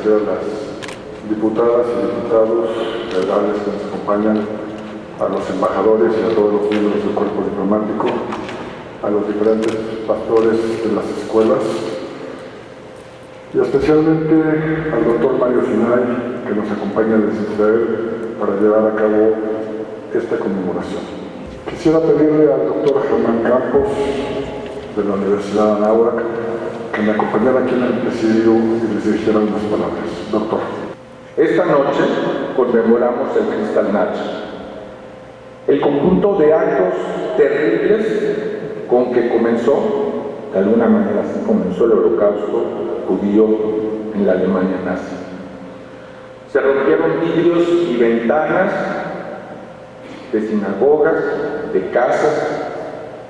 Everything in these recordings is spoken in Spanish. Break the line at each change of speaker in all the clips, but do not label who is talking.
agradecer a las diputadas y diputados federales que nos acompañan, a los embajadores y a todos los miembros del cuerpo diplomático, a los diferentes pastores de las escuelas y especialmente al doctor Mario Sinay, que nos acompaña desde Israel para llevar a cabo esta conmemoración. Quisiera pedirle al doctor Germán Campos, de la Universidad Anáhuac, que me acompañara aquí en el presidio y les dirigiera unas palabras. Doctor.
Esta noche conmemoramos el Kristallnacht, el conjunto de actos terribles con que comenzó, de alguna manera así comenzó el holocausto judío en la Alemania nazi. Se rompieron vidrios y ventanas de sinagogas, de casas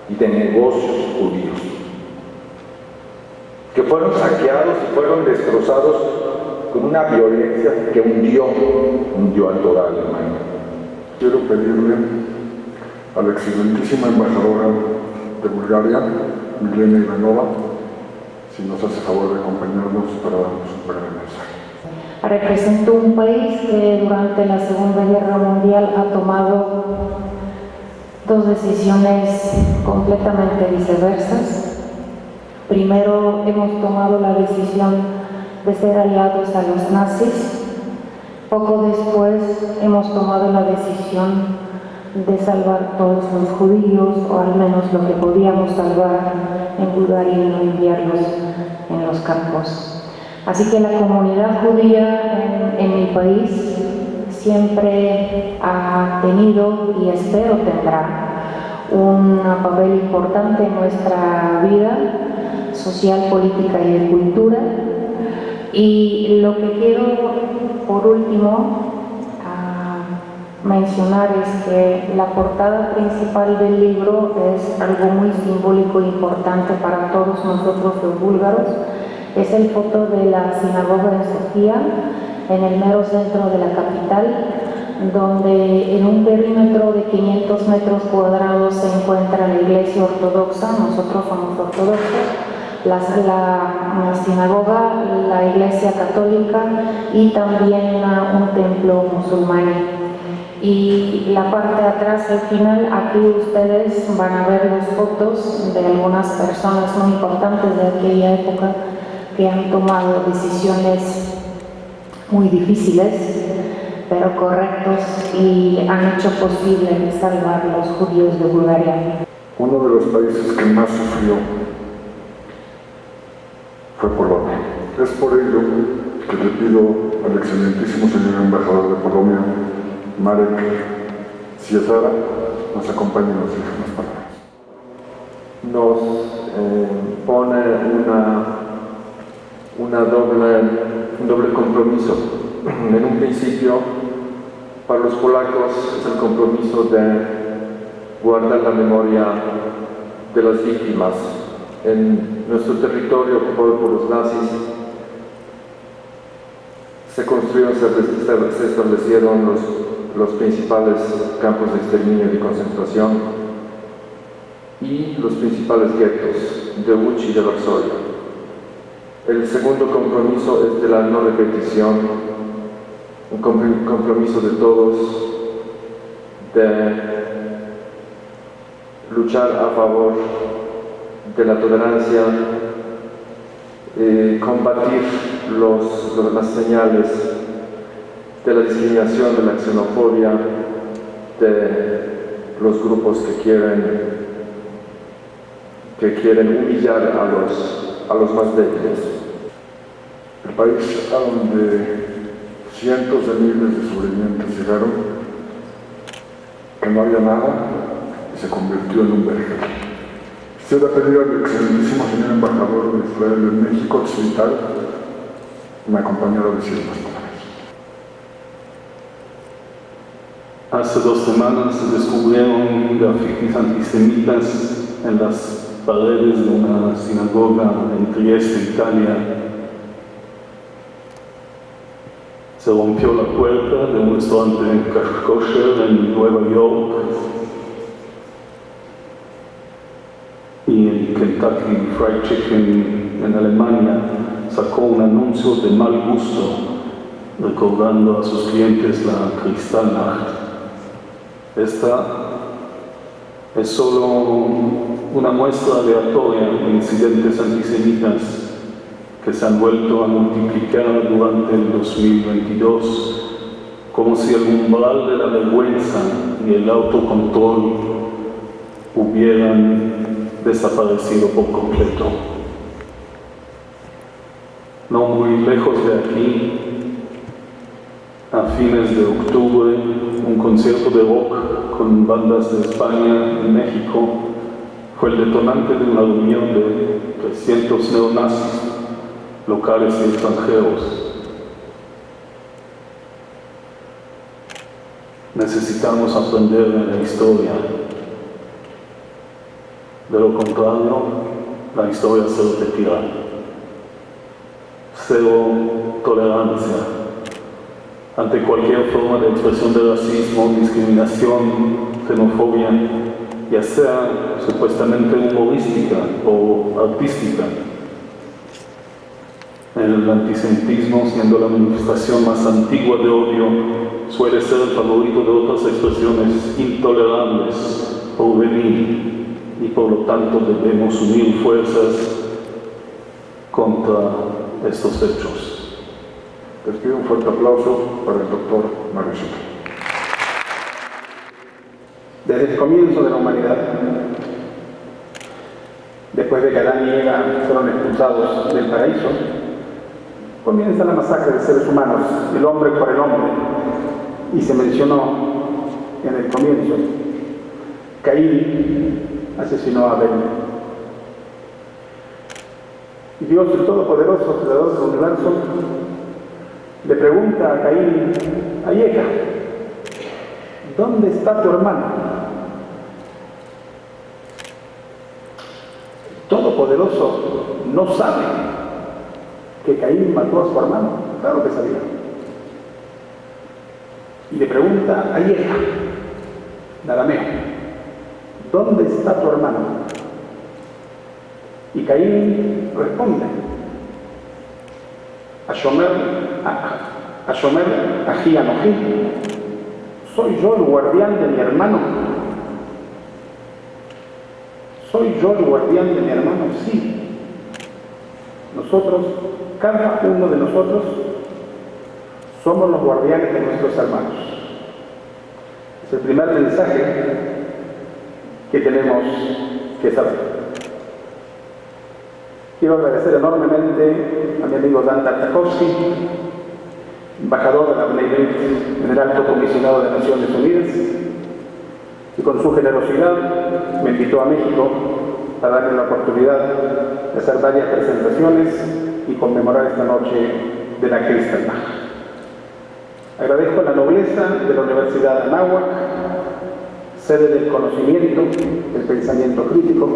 y de negocios judíos, que fueron saqueados y fueron destrozados con una violencia que hundió a toda Alemania.
Quiero pedirle a la excelentísima embajadora de Bulgaria, Milena Ivanova, si nos hace favor de acompañarnos para darnos un breve mensaje.
Represento un país que durante la Segunda Guerra Mundial ha tomado dos decisiones completamente viceversas. Primero, hemos tomado la decisión de ser aliados a los nazis. Poco después, hemos tomado la decisión de salvar todos los judíos, o al menos lo que podíamos salvar en Bulgaria, y no enviarlos en los campos. Así que la comunidad judía en mi país siempre ha tenido y espero tendrá un papel importante en nuestra vida social, política y de cultura. Y lo que quiero, por último, mencionar es que la portada principal del libro es algo muy simbólico e importante para todos nosotros los búlgaros. Es el foto de la sinagoga de Sofía, en el mero centro de la capital, donde en un perímetro de 500 metros cuadrados se encuentra la iglesia ortodoxa. Nosotros somos ortodoxos, la sinagoga, la iglesia católica y también un templo musulmán. Y la parte de atrás, al final, aquí ustedes van a ver las fotos de algunas personas muy importantes de aquella época que han tomado decisiones muy difíciles, pero correctos, y han hecho posible salvar a los judíos de Bulgaria.
Uno de los países que más sufrió fue Polonia. Es por ello que le pido al excelentísimo señor embajador de Polonia, Marek Ciezara, nos acompañe y nos dirija unas palabras.
Nos pone un doble compromiso. En un principio, para los polacos es el compromiso de guardar la memoria de las víctimas. En nuestro territorio ocupado por los nazis se construyeron, se establecieron los principales campos de exterminio y de concentración y los principales guetos de Łódź y de Varsovia. El segundo compromiso es de la no repetición, un compromiso de todos de luchar a favor de la tolerancia, combatir las señales de la discriminación, de la xenofobia, de los grupos que quieren humillar a los más débiles.
El país a donde cientos de miles de sobrevivientes llegaron, que no había nada, y se convirtió en un vergel. Quisiera pedir al excelentísimo señor embajador de Israel en México, Tzvital, me acompañara a decir unas palabras.
Hace 2 semanas se descubrieron grafitis antisemitas en las paredes de una sinagoga en Trieste, Italia. Se rompió la puerta de un restaurante kosher en Nueva York y en Kentucky Fried Chicken en Alemania sacó un anuncio de mal gusto recordando a sus clientes la Kristallnacht. Esta es solo una muestra aleatoria de incidentes antisemitas que se han vuelto a multiplicar durante el 2022, como si el umbral de la vergüenza y el autocontrol hubieran desaparecido por completo. No muy lejos de aquí, a fines de octubre, un concierto de rock con bandas de España y México fue el detonante de una reunión de 300 neonazis locales y extranjeros. Necesitamos aprender de la historia. De lo contrario, la historia se repetirá. Cero tolerancia ante cualquier forma de expresión de racismo, discriminación, xenofobia, ya sea supuestamente humorística o artística. El antisemitismo, siendo la manifestación más antigua de odio, suele ser el favorito de otras expresiones intolerables por venir, y por lo tanto debemos unir fuerzas contra estos hechos.
Les pido un fuerte aplauso para el doctor Mario Schiller.
Desde el comienzo de la humanidad, después de que Adán y Eva fueron expulsados del paraíso, comienza la masacre de seres humanos, el hombre por el hombre, y se mencionó en el comienzo, Caín asesinó a Abel. Y Dios, el Todopoderoso, Creador del universo, le pregunta a Caín, Ayeja, ¿dónde está tu hermano? El Todopoderoso no sabe que Caín mató a su hermano. Claro que sabía. Y le pregunta a Ayeja, en arameo, ¿dónde está tu hermano? Y Caín responde, Ashomer Aji Anoji, ¿soy yo el guardián de mi hermano? ¿Soy yo el guardián de mi hermano? Sí. Nosotros, cada uno de nosotros, somos los guardianes de nuestros hermanos. Es el primer mensaje que tenemos que saber. Quiero agradecer enormemente a mi amigo Dan Tartakovsky, embajador de la Bnei Brit en el Alto Comisionado de Naciones Unidas, y con su generosidad me invitó a México para darme la oportunidad de hacer varias presentaciones y conmemorar esta noche de la Kristallnacht. Agradezco la nobleza de la Universidad de Anáhuac, sede del conocimiento, del pensamiento crítico,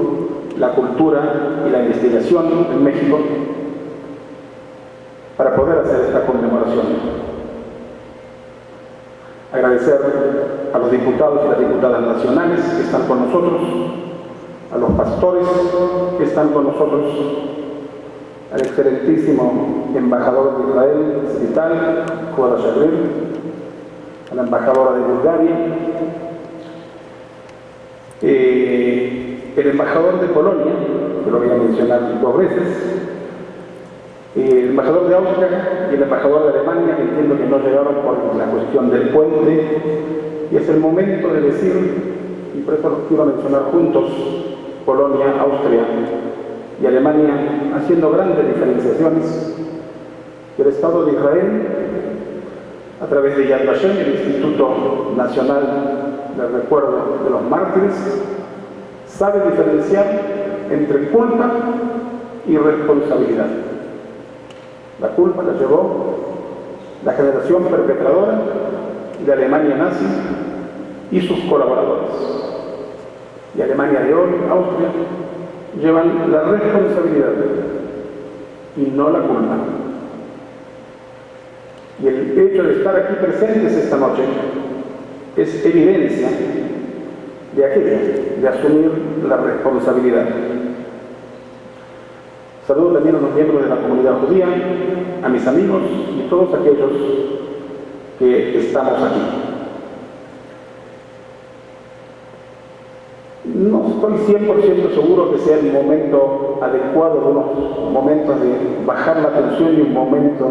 la cultura y la investigación en México, para poder hacer esta conmemoración. Agradecer a los diputados y las diputadas nacionales que están con nosotros, a los pastores que están con nosotros, al excelentísimo embajador de Israel, Svital, Kvoda Shagrir, a la embajadora de Bulgaria, el embajador de Polonia, que lo voy a mencionar 2 veces, el embajador de Austria y el embajador de Alemania, que entiendo que no llegaron por la cuestión del puente, y es el momento de decir, y por eso los quiero mencionar juntos, Polonia, Austria y Alemania, haciendo grandes diferenciaciones, que el Estado de Israel, a través de Yad Vashem, el Instituto Nacional de Recuerdo de los Mártires, sabe diferenciar entre culpa y responsabilidad. La culpa la llevó la generación perpetradora de Alemania nazi y sus colaboradores. Y Alemania de hoy, Austria, llevan la responsabilidad y no la culpa. Y el hecho de estar aquí presentes esta noche es evidencia de aquello, de asumir la responsabilidad. Saludo también a los miembros de la comunidad judía, a mis amigos y todos aquellos que estamos aquí. No estoy 100% seguro que sea el momento adecuado, de unos momentos de bajar la tensión y un momento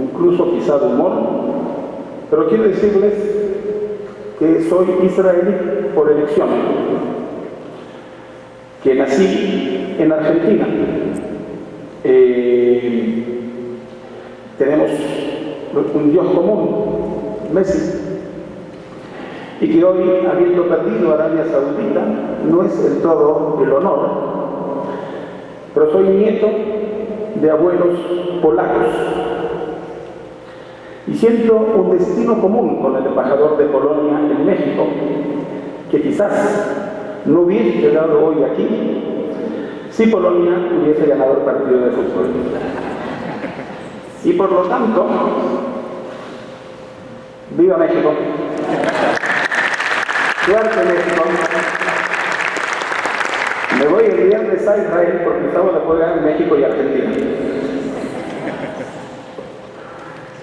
incluso quizá de humor, pero quiero decirles que soy israelí por elección, que nací en Argentina. Tenemos un Dios común, Messi, y que hoy, habiendo perdido Arabia Saudita, no es del todo el honor, pero soy nieto de abuelos polacos y siento un destino común con el embajador de Polonia en México, que quizás no hubiese llegado hoy aquí si Polonia hubiese ganado el partido de fútbol. Y por lo tanto, ¡viva México! ¡Suerte México! Me voy el viernes a Israel porque el sábado juegan México y Argentina.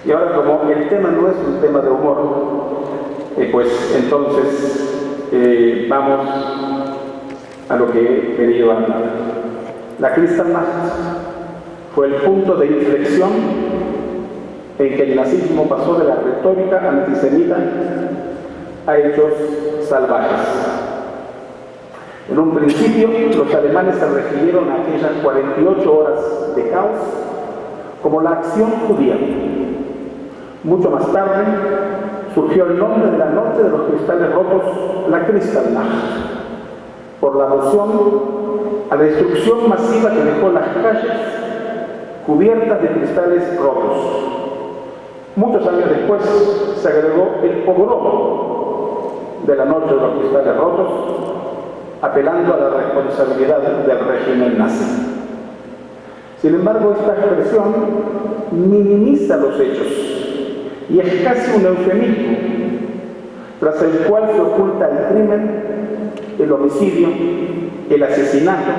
Y ahora, como el tema no es un tema de humor, pues entonces vamos a lo que he querido hablar. La Kristallnacht fue el punto de inflexión en que el nazismo pasó de la retórica antisemita a hechos salvajes. En un principio, los alemanes se refirieron a aquellas 48 horas de caos como la acción judía. Mucho más tarde surgió el nombre de la noche de los cristales rotos, la Kristallnacht, por la alusión a la destrucción masiva que dejó las calles cubiertas de cristales rotos. Muchos años después se agregó el pogrom de la noche de los cristales rotos, apelando a la responsabilidad del régimen nazi. Sin embargo, esta expresión minimiza los hechos y es casi un eufemismo, tras el cual se oculta el crimen, el homicidio, el asesinato,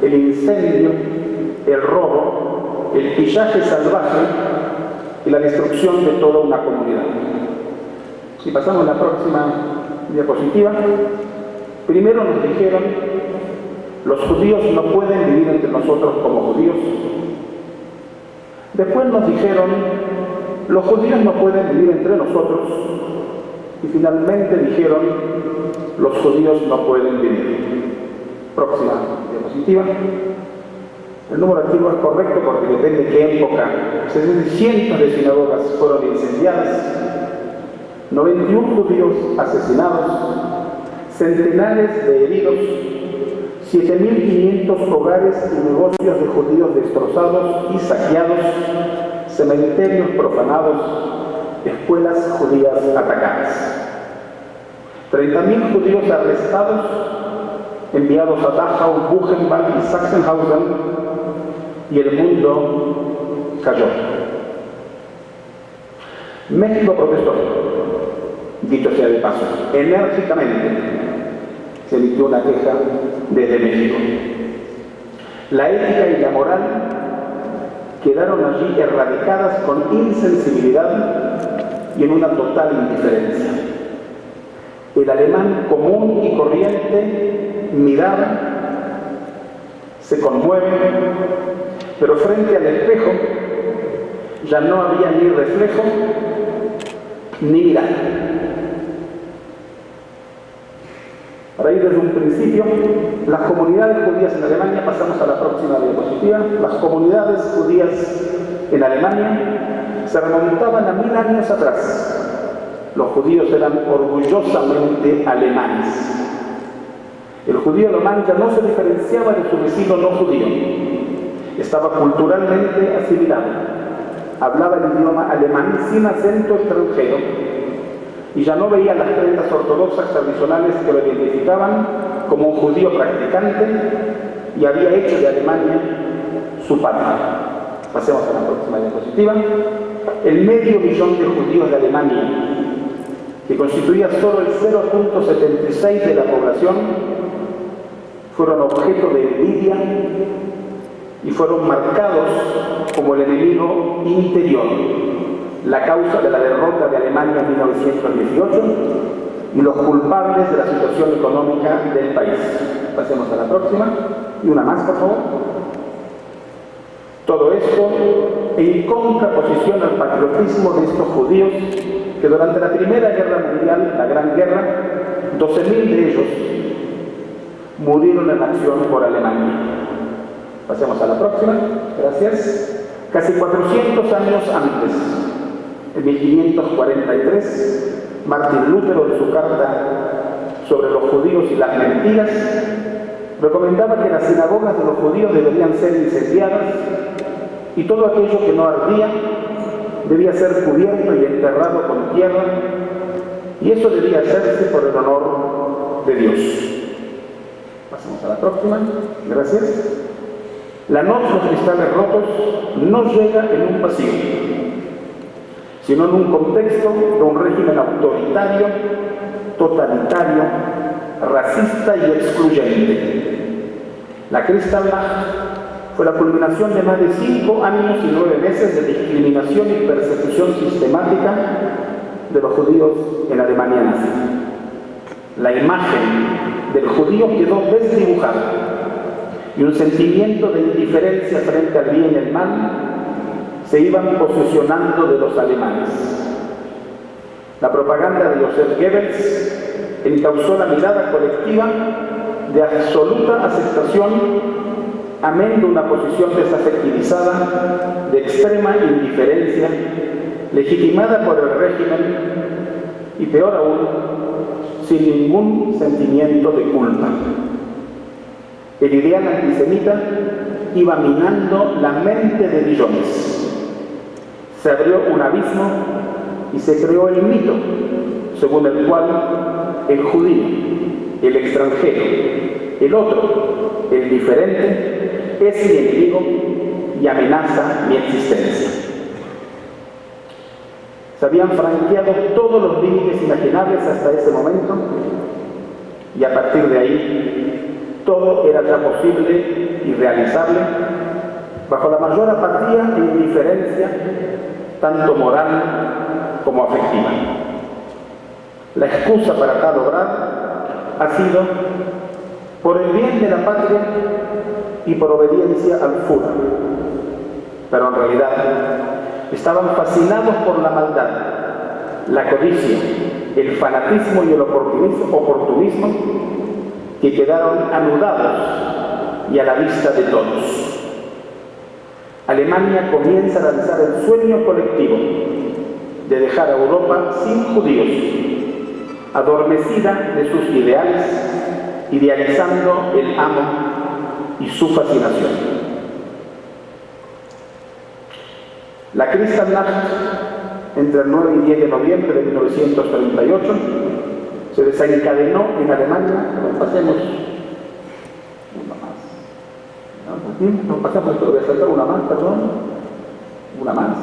el incendio, el robo, el pillaje salvaje y la destrucción de toda una comunidad. Si pasamos a la próxima diapositiva, primero nos dijeron: los judíos no pueden vivir entre nosotros como judíos. Después nos dijeron: los judíos no pueden vivir entre nosotros. Y finalmente dijeron: los judíos no pueden vivir. Próxima diapositiva. El número aquí no es correcto porque depende de qué época. Cientos de sinagogas fueron incendiadas, 91 judíos asesinados, centenares de heridos, 7.500 hogares y negocios de judíos destrozados y saqueados, cementerios profanados, escuelas judías atacadas. 30.000 judíos arrestados, enviados a Dachau, Buchenwald y Sachsenhausen, y el mundo cayó. México protestó, dicho sea de paso, enérgicamente se emitió una queja desde México. La ética y la moral quedaron allí erradicadas con insensibilidad y en una total indiferencia. El alemán común y corriente miraba, se conmueve, pero frente al espejo ya no había ni reflejo ni mirada. Para ir desde un principio, las comunidades judías en Alemania, pasamos a la próxima diapositiva, las comunidades judías en Alemania se remontaban a 1000 años atrás. Los judíos eran orgullosamente alemanes. El judío alemán ya no se diferenciaba de su vecino no judío. Estaba culturalmente asimilado. Hablaba el idioma alemán sin acento extranjero y ya no veía las prendas ortodoxas tradicionales que lo identificaban como un judío practicante y había hecho de Alemania su patria. Pasemos a la próxima diapositiva. El medio millón de judíos de Alemania, que constituía solo el 0.76 de la población, fueron objeto de envidia, y fueron marcados como el enemigo interior, la causa de la derrota de Alemania en 1918 y los culpables de la situación económica del país. Pasemos a la próxima. Y una más, por favor. Todo esto en contraposición al patriotismo de estos judíos que durante la Primera Guerra Mundial, la Gran Guerra, 12.000 de ellos murieron en acción por Alemania. Pasemos a la próxima. Gracias. Casi 400 años antes, en 1543, Martín Lutero, en su carta sobre los judíos y las mentiras, recomendaba que las sinagogas de los judíos deberían ser incendiadas y todo aquello que no ardía debía ser cubierto y enterrado con tierra, y eso debía hacerse por el honor de Dios. Pasamos a la próxima. Gracias. La noche de los cristales rotos no llega en un pasillo, sino en un contexto de un régimen autoritario, totalitario, racista y excluyente. La Kristallnacht fue la culminación de más de 5 años y 9 meses de discriminación y persecución sistemática de los judíos en Alemania nazi. La imagen del judío quedó desdibujada y un sentimiento de indiferencia frente al bien y el mal se iban posesionando de los alemanes. La propaganda de Joseph Goebbels encauzó la mirada colectiva de absoluta aceptación, amén de una posición desafectivizada, de extrema indiferencia, legitimada por el régimen y, peor aún, sin ningún sentimiento de culpa. El ideal antisemita iba minando la mente de millones. Se abrió un abismo y se creó el mito según el cual el judío, el extranjero, el otro, el diferente, es mi enemigo y amenaza mi existencia. Se habían franqueado todos los límites imaginables hasta ese momento y a partir de ahí todo era ya posible y realizable bajo la mayor apatía e indiferencia, tanto moral como afectiva. La excusa para tal obrar ha sido por el bien de la patria y por obediencia al Führer, pero en realidad estaban fascinados por la maldad, la codicia, el fanatismo y el oportunismo que quedaron anudados y a la vista de todos. Alemania comienza a lanzar el sueño colectivo de dejar a Europa sin judíos, adormecida de sus ideales, idealizando el amo y su fascinación. La Kristallnacht, entre el 9 y 10 de noviembre de 1938, se desencadenó en Alemania. Pasemos una más. No pasamos, pero voy a saltar una más, perdón. Una más.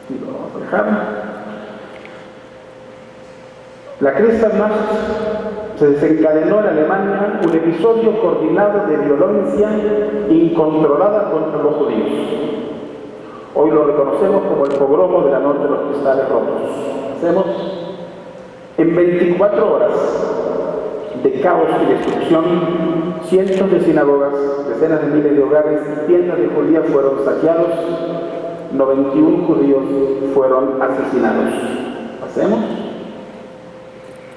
Aquí lo vamos a dejar. La Kristallnacht se desencadenó en Alemania un episodio coordinado de violencia incontrolada contra los judíos. Hoy lo reconocemos como el pogromo de la noche de los cristales rotos. Hacemos en 24 horas de caos y destrucción, cientos de sinagogas, decenas de miles de hogares y tiendas de judías fueron saqueados, 91 judíos fueron asesinados. ¿Pasemos?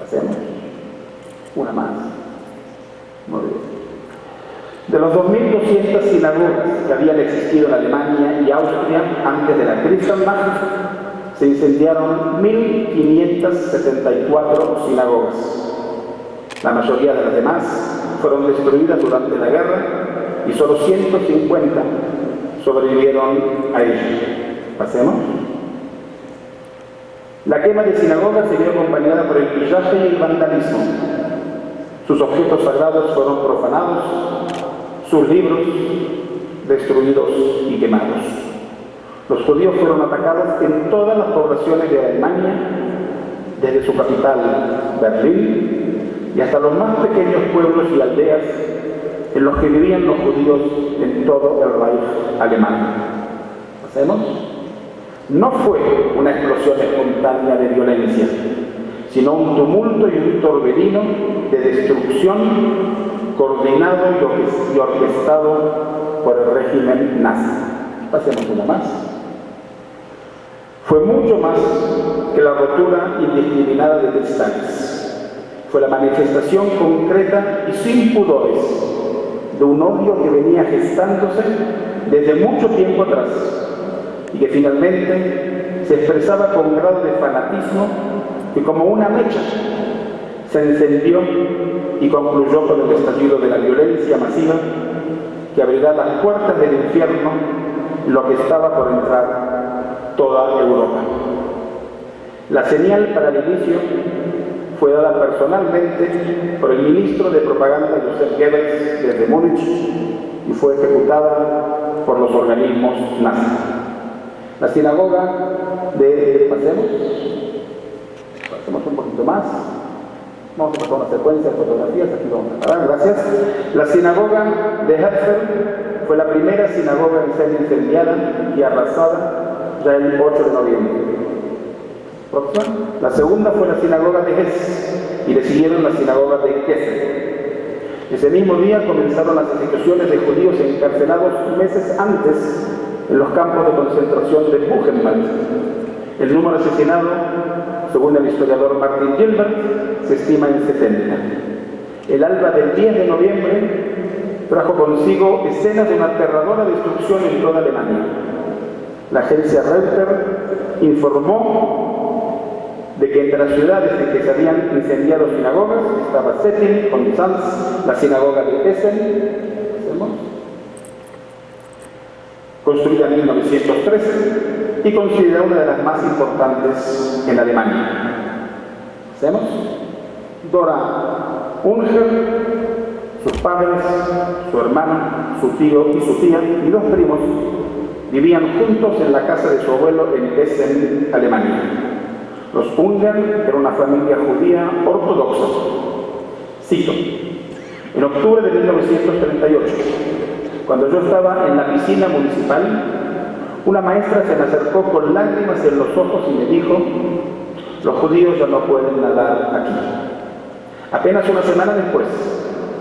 ¿Pasemos? Una más. Muy bien. De los 2.200 sinagogas que habían existido en Alemania y Austria antes de la Kristallnacht, se incendiaron 1.574 sinagogas. La mayoría de las demás fueron destruidas durante la guerra y solo 150 sobrevivieron a ello. Pasemos. La quema de sinagogas se vio acompañada por el pillaje y el vandalismo. Sus objetos sagrados fueron profanados, sus libros destruidos y quemados. Los judíos fueron atacados en todas las poblaciones de Alemania, desde su capital, Berlín, y hasta los más pequeños pueblos y aldeas en los que vivían los judíos en todo el Reich alemán. ¿Hacemos? No fue una explosión espontánea de violencia, sino un tumulto y un torbellino de destrucción coordinado y orquestado por el régimen nazi. Pasemos una más. Fue mucho más que la rotura indiscriminada de cristales. Fue la manifestación concreta y sin pudores de un odio que venía gestándose desde mucho tiempo atrás y que finalmente se expresaba con grado de fanatismo que como una mecha se encendió y concluyó con el estallido de la violencia masiva que abrirá las puertas del infierno en lo que estaba por entrar toda Europa. La señal para el inicio fue dada personalmente por el ministro de Propaganda Joseph Goebbels desde Múnich y fue ejecutada por los organismos nazis. La sinagoga de... Pasemos un poquito más. Vamos a pasar una secuencia de fotografías, aquí vamos a parar, gracias. La sinagoga de Herzl fue la primera sinagoga en ser incendiada y arrasada ya el 8 de noviembre. Próxima. La segunda fue la sinagoga de Hesse y le siguieron la sinagoga de Kessel. Ese mismo día comenzaron las ejecuciones de judíos encarcelados meses antes en los campos de concentración de Buchenwald. El número asesinado, según el historiador Martin Gilbert, se estima en 70. El alba del 10 de noviembre trajo consigo escenas de una aterradora destrucción en toda Alemania. La agencia Reuters informó de que entre las ciudades en que se habían incendiado sinagogas estaba Stettin, Konstanz, la sinagoga de Essen, construida en 1913 y considerada una de las más importantes en Alemania. ¿Hacemos? Dora Unger, sus padres, su hermano, su tío y su tía y dos primos vivían juntos en la casa de su abuelo en Essen, Alemania. Los Unger eran una familia judía ortodoxa. Cito: en octubre de 1938, cuando yo estaba en la piscina municipal, una maestra se me acercó con lágrimas en los ojos y me dijo: los judíos ya no pueden nadar aquí. Apenas una semana después,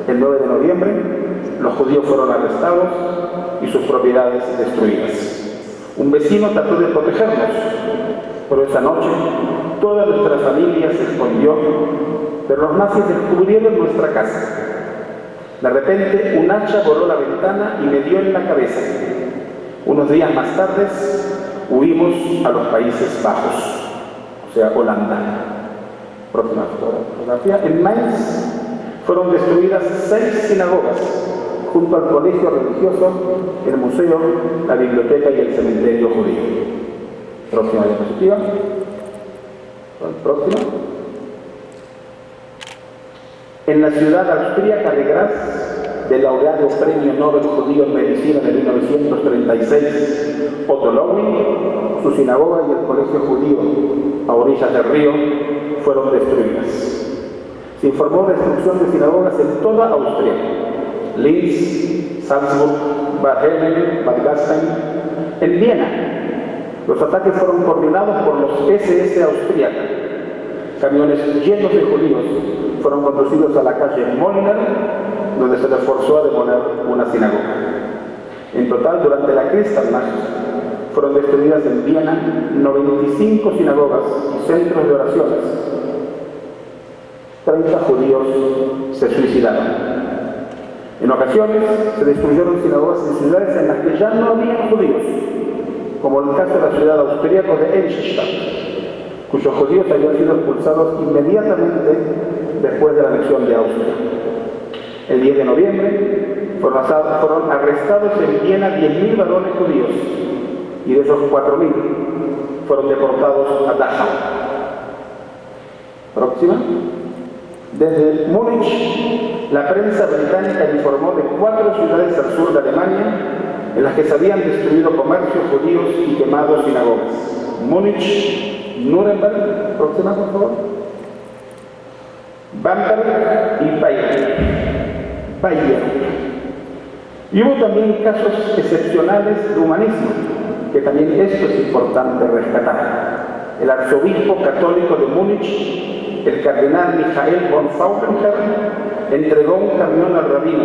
el 9 de noviembre, los judíos fueron arrestados y sus propiedades destruidas. Un vecino trató de protegernos, pero esa noche toda nuestra familia se escondió, pero los nazis descubrieron nuestra casa. De repente un hacha voló la ventana y me dio en la cabeza. Unos días más tarde huimos a los Países Bajos, o sea, Holanda. Próxima fotografía. En Mainz fueron destruidas 6 sinagogas, junto al colegio religioso, el museo, la biblioteca y el cementerio judío. Próxima diapositiva. Próxima. En la ciudad austríaca de Graz, del laureado Premio Nobel Judío en Medicina de 1936, Otto Lowy, su sinagoga y el colegio judío a orillas del río fueron destruidas. Se informó de destrucción de sinagogas en toda Austria: Linz, Salzburg, Bad Helm, Bad Gastein. En Viena, los ataques fueron coordinados por los SS austríacos. Camiones llenos de judíos fueron conducidos a la calle Moliner, donde se les forzó a demoler una sinagoga. En total, durante la Kristallnacht, fueron destruidas en Viena 95 sinagogas y centros de oraciones. 30 judíos se suicidaron. En ocasiones se destruyeron sinagogas en ciudades en las que ya no había judíos, como el caso de la ciudad austríaca de Eichstätt, cuyos judíos habían sido expulsados inmediatamente después de la anexión de Austria. El 10 de noviembre fueron arrestados en Viena 10.000 varones judíos, y de esos 4.000 fueron deportados a Dachau. Próxima. Desde Múnich, la prensa británica informó de 4 ciudades al sur de Alemania en las que se habían destruido comercios judíos y quemado sinagogas: Múnich, Nuremberg, próxima por favor, Bamberg y Bayern. Y hubo también casos excepcionales de humanismo, que también esto es importante rescatar. El arzobispo católico de Múnich, el cardenal Michael von Fauconheim, entregó un camión al rabino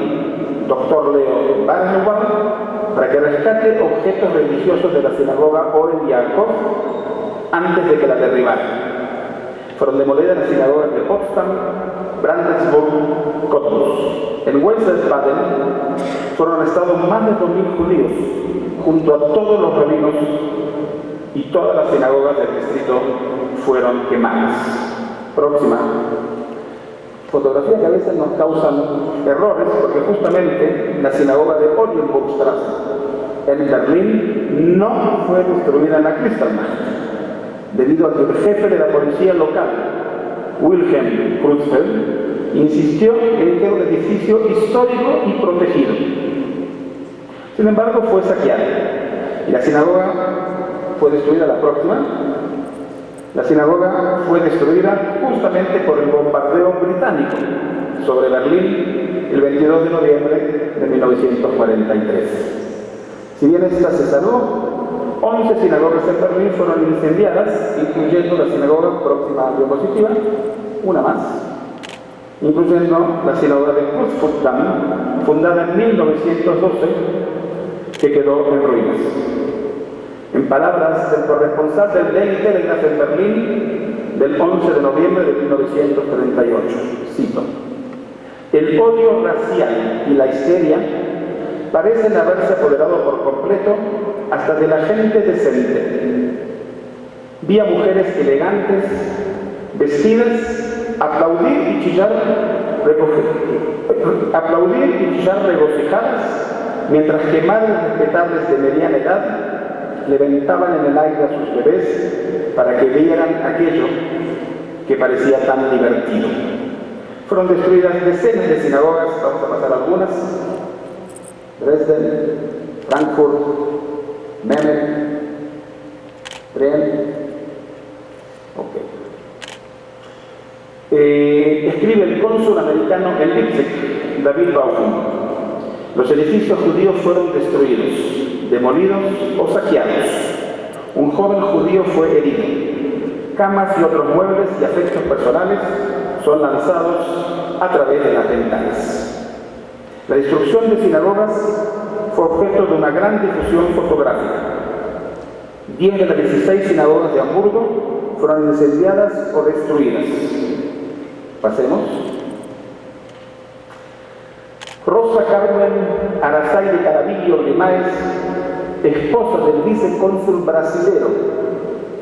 Dr. Leo Barnewall para que rescate objetos religiosos de la sinagoga Ohel Yaakov antes de que la derribaran. Fueron demolidas las sinagogas de Potsdam, Brandenburg, Cottbus. En Wiesbaden fueron arrestados más de 2.000 judíos, junto a todos los rabinos, y todas las sinagogas del distrito fueron quemadas. Próxima. Fotografías que a veces nos causan errores, porque justamente la sinagoga de Oranienburgstraße en Berlín no fue destruida en la Kristallnacht, debido a que el jefe de la policía local, Wilhelm Kreutzfeld, insistió en que era un edificio histórico y protegido. Sin embargo, fue saqueada y la sinagoga fue destruida. La próxima. La sinagoga fue destruida justamente por el bombardeo británico sobre Berlín el 22 de noviembre de 1943. Si bien esta se salvó, 11 sinagogas en Berlín fueron incendiadas, incluyendo la sinagoga, próxima diapositiva, una más, incluyendo la sinagoga de Kurfürstendamm, fundada en 1912, que quedó en ruinas. En palabras del corresponsal del Daily Telegraph en Berlín del 11 de noviembre de 1938, cito: "El odio racial y la histeria parecen haberse apoderado por completo hasta de la gente decente. Vi a mujeres elegantes, vestidas, aplaudir y chillar regocijadas, mientras que madres respetables de mediana edad levantaban en el aire a sus bebés para que vieran aquello que parecía tan divertido". Fueron destruidas decenas de sinagogas, vamos a pasar algunas: Dresden, Frankfurt, Memmel, Bremen. Escribe el cónsul americano en Leipzig, David Baufum: "Los edificios judíos fueron destruidos, demolidos o saqueados. Un joven judío fue herido. Camas y otros muebles y afectos personales son lanzados a través de las ventanas". La destrucción de sinagogas fue objeto de una gran difusión fotográfica. 10 de las 16 sinagogas de Hamburgo fueron incendiadas o destruidas. Pasemos. Rosa Carmen Aracay de Carabillo Rimaes, esposa del vicecónsul brasilero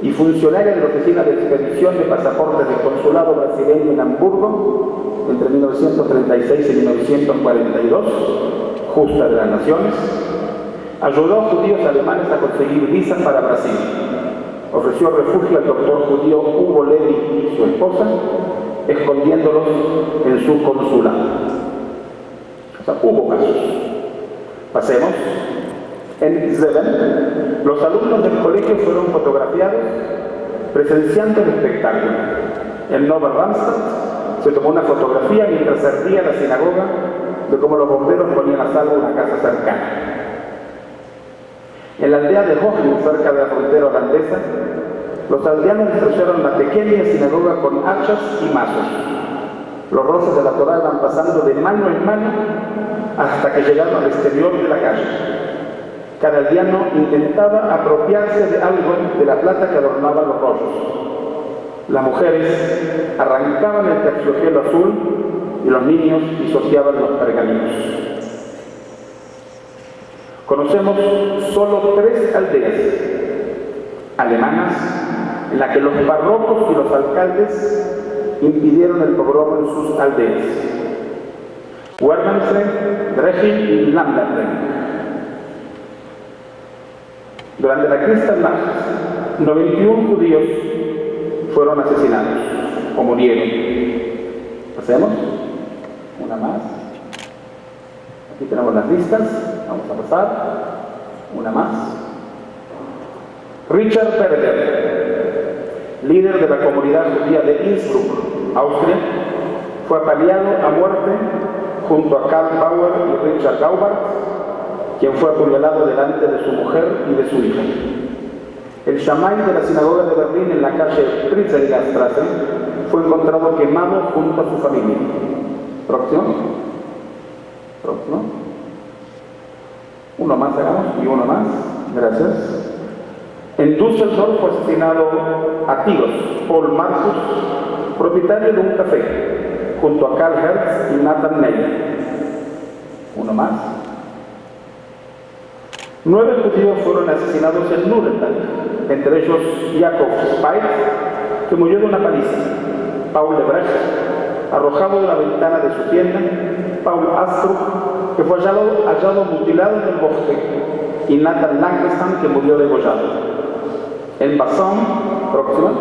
y funcionaria de la Oficina de Expedición de Pasaportes del Consulado brasileño en Hamburgo entre 1936 y 1942, justa de las Naciones, ayudó a judíos alemanes a conseguir visas para Brasil. Ofreció refugio al doctor judío Hugo Levi y su esposa, escondiéndolos en su consulado. O sea, hubo casos. Pasemos. En Zeben, los alumnos del colegio fueron fotografiados presenciando el espectáculo. En Nova Ramstadt se tomó una fotografía mientras se ardía la sinagoga de cómo los bomberos ponían a salvo una casa cercana. En la aldea de Hohen, cerca de la frontera holandesa, los aldeanos destruyeron la pequeña sinagoga con hachas y mazos. Los rostros de la Torá iban pasando de mano en mano hasta que llegaron al exterior de la calle. Cada aldeano intentaba apropiarse de algo de la plata que adornaba los rollos. Las mujeres arrancaban el terciopelo azul y los niños pisoteaban los pergaminos. Conocemos solo 3 aldeas alemanas en las que los párrocos y los alcaldes impidieron el pogrom en sus aldeas: Wermensee, Dresden y Lamberten. Durante la Kristallnacht, 91 judíos fueron asesinados o murieron. ¿Pasemos? Una más. Aquí tenemos las listas. Vamos a pasar. Una más. Richard Pereder, líder de la comunidad judía de Innsbruck, Austria, fue apaleado a muerte junto a Karl Bauer y Richard Gaubart quien fue apuñalado delante de su mujer y de su hija. El shamay de la sinagoga de Berlín en la calle Prinzenstraße fue encontrado quemado junto a su familia. Próximo. Próximo. Uno más hagamos y uno más. Gracias. En Düsseldorf fue asesinado a tiros Paul Marcus, propietario de un café, junto a Karl Hertz y Nathan Meyer. Uno más. 9 judíos fueron asesinados en Nuremberg, entre ellos Jakob Speit, que murió de una paliza, Paul Lebrecht, arrojado de la ventana de su tienda, Paul Astrup, que fue hallado mutilado en el bosque, y Nathan Langenstein, que murió degollado. En Bassam, próxima,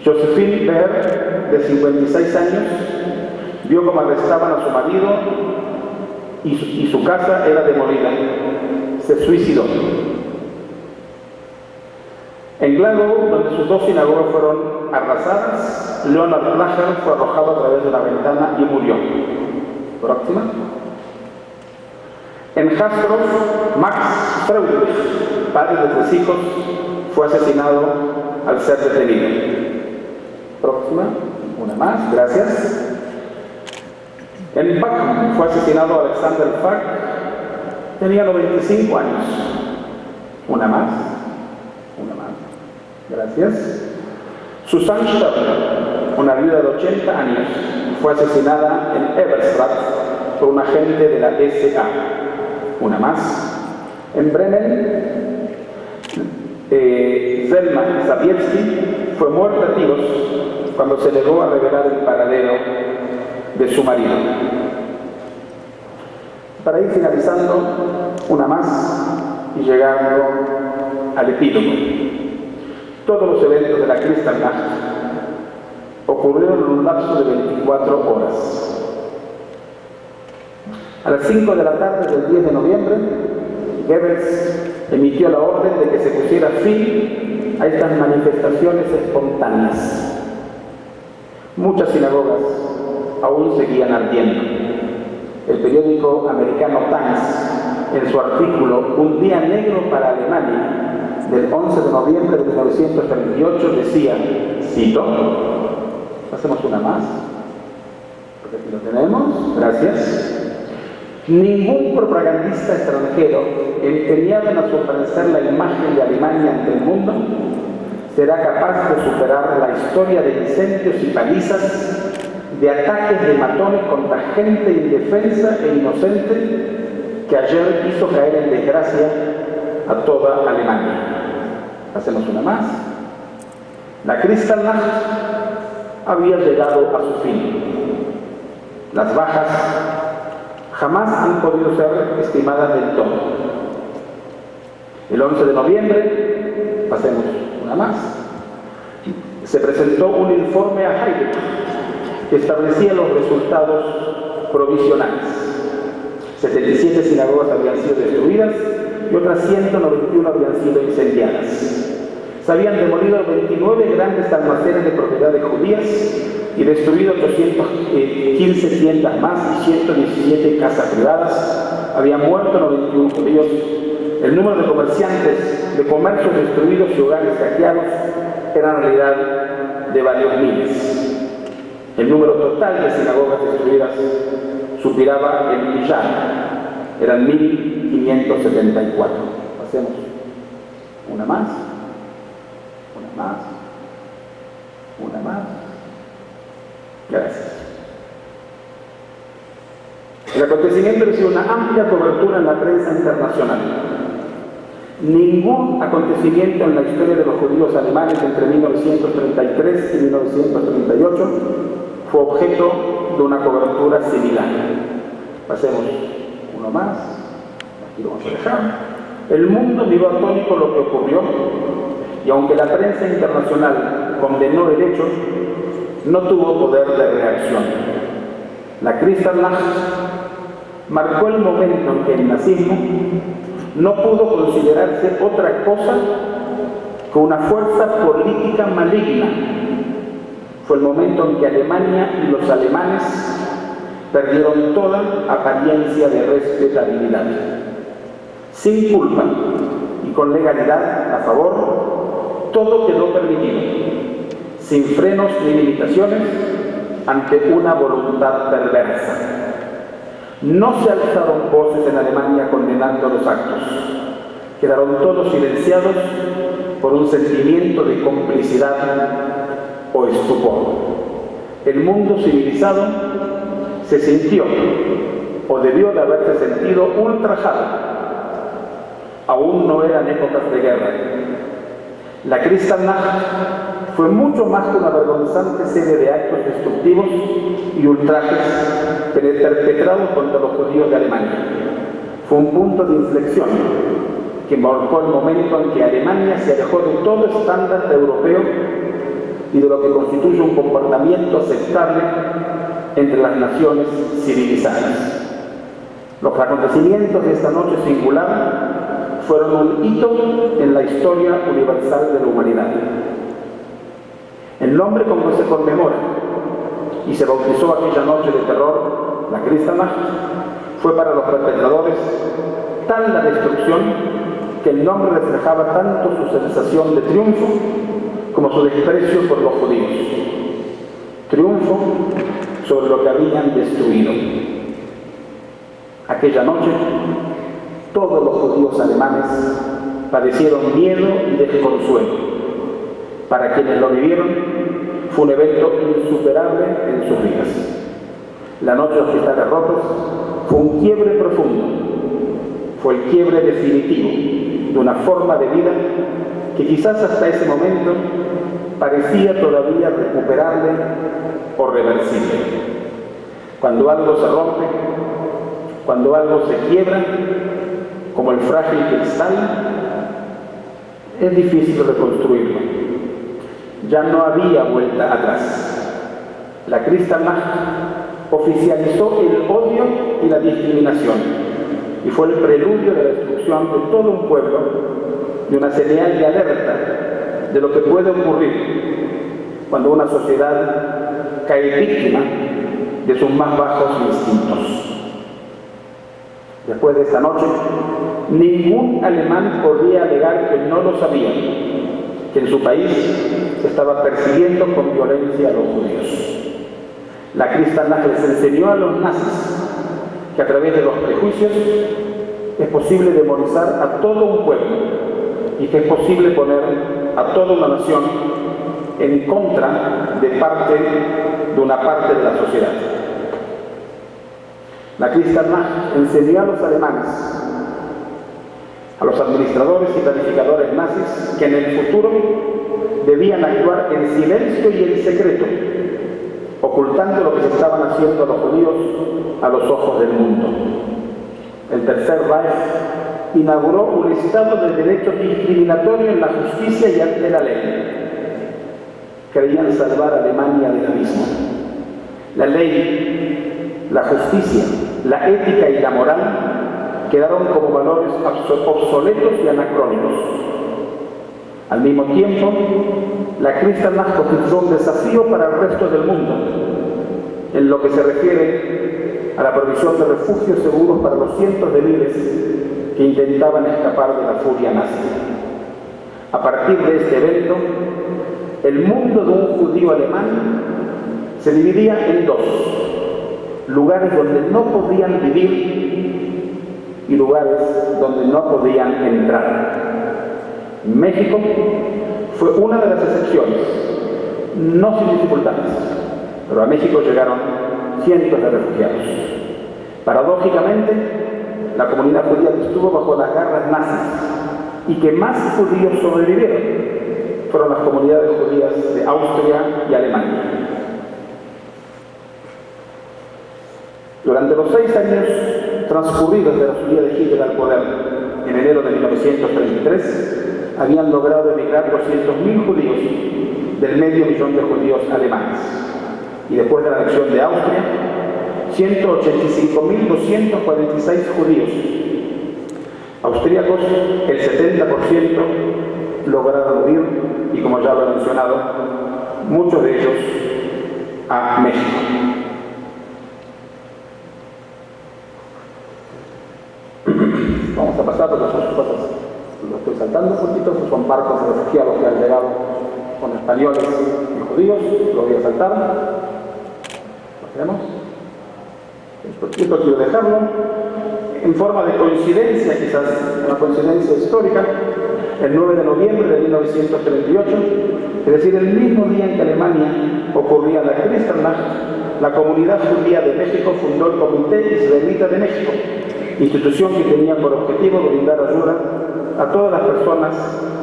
Josephine Beer, de 56 años, vio cómo arrestaban a su marido y su casa era demolida. Se suicidó. En Glasgow, donde sus 2 sinagogas fueron arrasadas, Leonard Plager fue arrojado a través de una ventana y murió. Próxima. En Hasbro, Max Freudrich, padre de 3 hijos, fue asesinado al ser detenido. Próxima. Una más. Gracias. En Bakum fue asesinado Alexander Falk, tenía 95 años. Una más. Gracias. Susan Stöber, una viuda de 80 años, fue asesinada en Eberstadt por un agente de la SA. Una más. En Bremen, Zelma Zabielski fue muerta a tiros cuando se negó a revelar el paradero de su marido. Para ir finalizando, una más y llegando al epílogo. Todos los eventos de la Kristallnacht ocurrieron en un lapso de 24 horas. A las 5 de la tarde del 10 de noviembre, Goebbels emitió la orden de que se pusiera fin a estas manifestaciones espontáneas. Muchas sinagogas aún seguían ardiendo. El periódico americano Times, en su artículo Un día negro para Alemania, del 11 de noviembre de 1938, decía, cito, hacemos una más, porque aquí lo tenemos, gracias. Ningún propagandista extranjero empeñado en ofrecer la imagen de Alemania ante el mundo será capaz de superar la historia de incendios y palizas, de ataques de matones contra gente indefensa e inocente que ayer hizo caer en desgracia a toda Alemania. Hacemos una más. La Kristallnacht había llegado a su fin. Las bajas jamás han podido ser estimadas del todo. El 11 de noviembre, pasemos una más, se presentó un informe a Heydrich que establecía los resultados provisionales. 77 sinagogas habían sido destruidas y otras 191 habían sido incendiadas. Se habían demolido 29 grandes almacenes de propiedades judías y destruido 815 tiendas más y 117 casas privadas. Habían muerto 91 judíos. El número de comerciantes, de comercios destruidos y hogares saqueados era en realidad de varios miles. El número total de sinagogas destruidas superaba el millar. Eran 1574. Hacemos una más. Una más. Gracias. El acontecimiento recibió una amplia cobertura en la prensa internacional. Ningún acontecimiento en la historia de los judíos alemanes entre 1933 y 1938 fue objeto de una cobertura similar. Pasemos uno más. Aquí lo vamos a dejar. El mundo miró atónito lo que ocurrió y aunque la prensa internacional condenó el hecho, no tuvo poder de reacción. La Kristallnacht marcó el momento en que el nazismo no pudo considerarse otra cosa que una fuerza política maligna. Fue el momento en que Alemania y los alemanes perdieron toda apariencia de respetabilidad. Sin culpa y con legalidad a favor, todo quedó permitido, sin frenos ni limitaciones, ante una voluntad perversa. No se alzaron voces en Alemania condenando los actos. Quedaron todos silenciados por un sentimiento de complicidad o estupor. El mundo civilizado se sintió, o debió de haberse sentido, ultrajado. Aún no eran épocas de guerra. La Kristallnacht fue mucho más que una vergonzante serie de actos destructivos y ultrajes perpetrados contra los judíos de Alemania. Fue un punto de inflexión que marcó el momento en que Alemania se alejó de todo estándar europeo y de lo que constituye un comportamiento aceptable entre las naciones civilizadas. Los acontecimientos de esta noche singular fueron un hito en la historia universal de la humanidad. El nombre con que se conmemora y se bautizó aquella noche de terror, la Kristallnacht, fue para los perpetradores tal la destrucción que el nombre reflejaba tanto su sensación de triunfo como su desprecio por los judíos. Triunfo sobre lo que habían destruido. Aquella noche, todos los judíos alemanes padecieron miedo y desconsuelo. Para quienes lo vivieron, fue un evento insuperable en sus vidas. La noche de los cristales rotos fue un quiebre profundo, fue el quiebre definitivo de una forma de vida que quizás hasta ese momento parecía todavía recuperable o reversible. Cuando algo se rompe, cuando algo se quiebra, como el frágil cristal, es difícil reconstruirlo. Ya no había vuelta atrás. La Kristallnacht oficializó el odio y la discriminación y fue el preludio de la destrucción de todo un pueblo, de una señal de alerta de lo que puede ocurrir cuando una sociedad cae víctima de sus más bajos instintos. Después de esa noche, ningún alemán podía alegar que no lo sabía, que en su país se estaba persiguiendo con violencia a los judíos. La Kristallnacht les enseñó a los nazis que a través de los prejuicios es posible demonizar a todo un pueblo y que es posible poner a toda una nación en contra de una parte de la sociedad. La Kristallnacht enseñó a los alemanes, a los administradores y planificadores nazis, que en el futuro debían actuar en silencio y en secreto, ocultando lo que se estaban haciendo los judíos a los ojos del mundo. El Tercer Reich inauguró un Estado de derecho discriminatorio en la justicia y ante la ley. Querían salvar a Alemania del abismo. La ley, la justicia, la ética y la moral quedaron como valores obsoletos y anacrónicos. Al mismo tiempo, la Kristallnacht constituyó un desafío para el resto del mundo, en lo que se refiere a la provisión de refugios seguros para los cientos de miles que intentaban escapar de la furia nazi. A partir de este evento, el mundo de un judío alemán se dividía en dos: lugares donde no podían vivir y lugares donde no podían entrar. México fue una de las excepciones, no sin dificultades, pero a México llegaron cientos de refugiados. Paradójicamente, la comunidad judía que estuvo bajo las garras nazis y que más judíos sobrevivieron fueron las comunidades judías de Austria y Alemania. Durante los 6 años transcurridos de la subida de Hitler al poder en enero de 1933, habían logrado emigrar 200.000 judíos del medio millón de judíos alemanes. Y después de la anexión de Austria, 185.246 judíos austríacos, el 70% lograron huir, y como ya lo he mencionado, muchos de ellos a México. pasar porque son cosas, lo estoy saltando un poquito, son barcos de refugiados que han llegado con españoles y judíos, lo voy a saltar. ¿Lo tenemos? Esto quiero dejarlo en forma de coincidencia, quizás una coincidencia histórica. El 9 de noviembre de 1938, es decir, el mismo día en que Alemania ocurría la Kristallnacht, la comunidad judía de México fundó el Comité Israelita de México, institución que tenía por objetivo brindar ayuda a todas las personas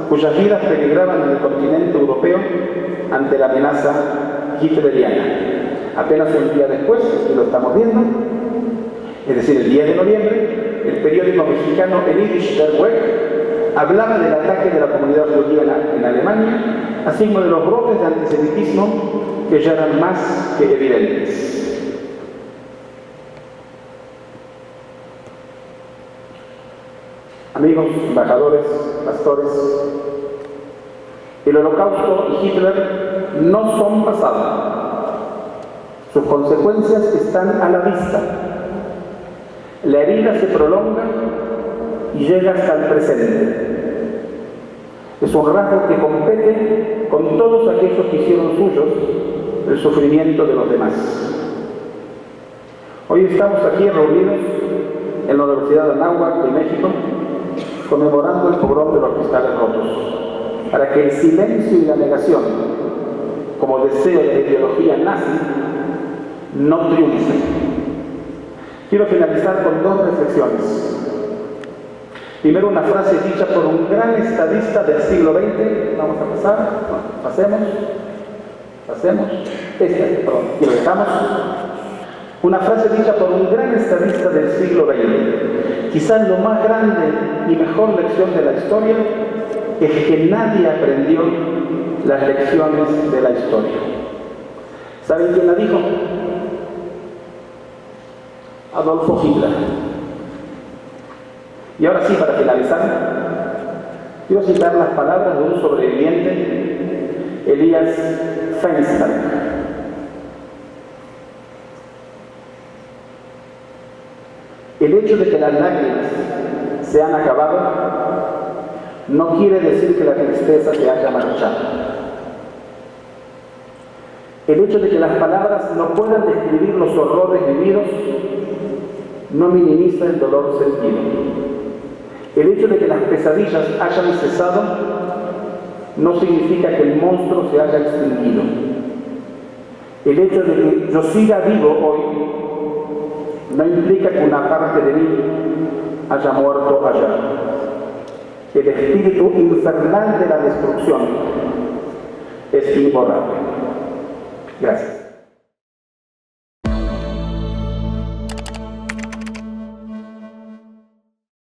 cuyas vidas peligraban en el continente europeo ante la amenaza hitleriana. Apenas un día después, y lo estamos viendo, es decir, el 10 de noviembre, el periódico mexicano El Yiddish Der Weg hablaba del ataque de la comunidad judía en Alemania, así como de los brotes de antisemitismo que ya eran más que evidentes. Amigos, embajadores, pastores, el Holocausto y Hitler no son pasado. Sus consecuencias están a la vista. La herida se prolonga y llega hasta el presente. Es un rasgo que compete con todos aquellos que hicieron suyos el sufrimiento de los demás. Hoy estamos aquí reunidos en la Universidad de Anáhuac de México, conmemorando el pogrom de los cristales rotos, para que el silencio y la negación, como deseo de la ideología nazi, no triunfe. Quiero finalizar con dos reflexiones. Primero, una frase dicha por un gran estadista del siglo XX. Vamos a pasar. Bueno, pasemos. Aquí lo dejamos. Una frase dicha por un gran estadista del siglo XX. Quizás lo más grande y mejor lección de la historia es que nadie aprendió las lecciones de la historia. ¿Saben quién la dijo? Adolfo Hitler. Y ahora sí, para finalizar, quiero citar las palabras de un sobreviviente, Elías Feinstein. El hecho de que las lágrimas se han acabado no quiere decir que la tristeza se haya marchado. El hecho de que las palabras no puedan describir los horrores vividos no minimiza el dolor sentido. El hecho de que las pesadillas hayan cesado no significa que el monstruo se haya extinguido. El hecho de que yo siga vivo hoy no implica que una parte de mí haya muerto allá. El espíritu infernal de la destrucción es imborrable. Gracias.